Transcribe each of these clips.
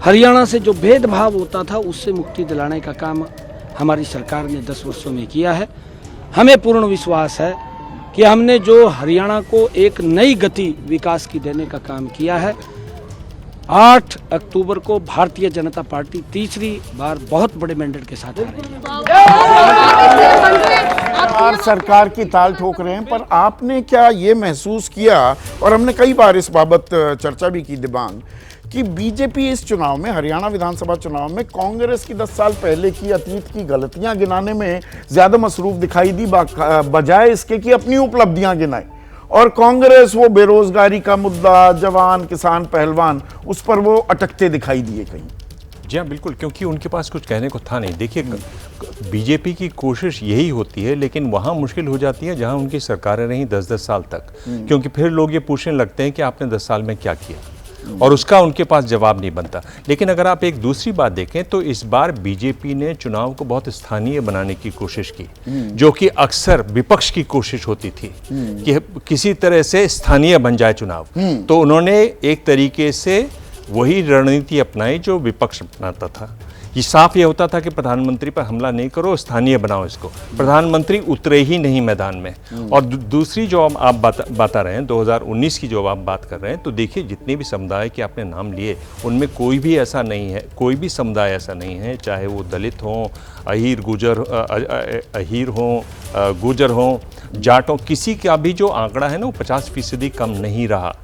हरियाणा से जो भेदभाव होता था उससे मुक्ति दिलाने का काम हमारी सरकार ने 10 वर्षों में किया है। हमें पूर्ण विश्वास है कि हमने जो हरियाणा को एक नई गति विकास की देने का काम किया है। 8 अक्टूबर को भारतीय जनता पार्टी तीसरी बार बहुत बड़े मैंडेट के साथ आ रही है। सरकार की ताल ठोक रहे हैं, पर आपने क्या ये महसूस किया, और हमने कई बार इस बाबत चर्चा भी की दिबांग, कि बीजेपी इस चुनाव में, हरियाणा विधानसभा चुनाव में, कांग्रेस की 10 साल पहले की अतीत की गलतियां गिनाने में ज्यादा मसरूफ दिखाई दी बजाय इसके कि अपनी उपलब्धियां गिनाए। और कांग्रेस वो बेरोजगारी का मुद्दा, जवान, किसान, पहलवान, उस पर वो अटकते दिखाई दिए कहीं। जी हाँ, बिल्कुल, क्योंकि उनके पास कुछ कहने को था नहीं। देखिए, बीजेपी की कोशिश यही होती है, लेकिन वहाँ मुश्किल हो जाती है जहाँ उनकी सरकारें रहीं 10-10 साल तक, क्योंकि फिर लोग ये पूछने लगते हैं कि आपने 10 साल में क्या किया, और उसका उनके पास जवाब नहीं बनता। लेकिन अगर आप एक दूसरी बात देखें तो इस बार बीजेपी ने चुनाव को बहुत स्थानीय बनाने की कोशिश की, जो कि अक्सर विपक्ष की कोशिश होती थी कि किसी तरह से स्थानीय बन जाए चुनाव। तो उन्होंने एक तरीके से वही रणनीति अपनाई जो विपक्ष अपनाता था। ये साफ ये होता था कि प्रधानमंत्री पर हमला नहीं करो, स्थानीय बनाओ इसको। प्रधानमंत्री उतरे ही नहीं मैदान में। और दूसरी जो आप बता रहे हैं 2019 की जो आप बात कर रहे हैं, तो देखिए जितने भी समुदाय के आपने नाम लिए उनमें कोई भी ऐसा नहीं है, कोई भी समुदाय ऐसा नहीं है, चाहे वो दलित हों, अहीर गुजर हों, जाट हों, किसी का भी जो आंकड़ा है ना वो 50% कम नहीं रहा।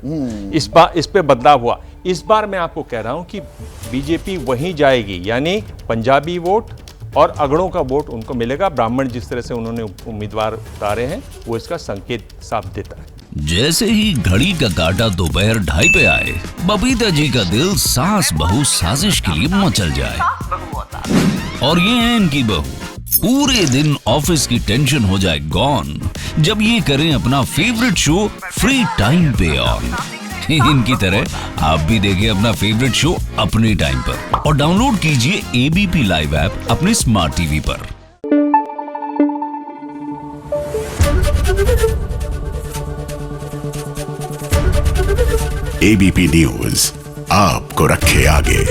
इस पे बदलाव हुआ। इस बार मैं आपको कह रहा हूं कि बीजेपी वहीं जाएगी, यानी पंजाबी वोट और अगड़ों का वोट उनको मिलेगा। ब्राह्मण जिस तरह से उन्होंने उम्मीदवार उतारे हैं वो इसका संकेत साफ देता है। जैसे ही घड़ी का काटा दोपहर 2:30 पे आए, बबीता जी का दिल सास बहू साजिश के लिए मचल जाए। और ये है इनकी बहू, पूरे दिन ऑफिस की टेंशन हो जाए गॉन जब ये करें अपना फेवरेट शो फ्री टाइम पे ऑन। इनकी तरह आप भी देखिए अपना फेवरेट शो अपने टाइम पर और डाउनलोड कीजिए एबीपी लाइव ऐप अपने स्मार्ट टीवी पर। एबीपी न्यूज आपको रखे आगे।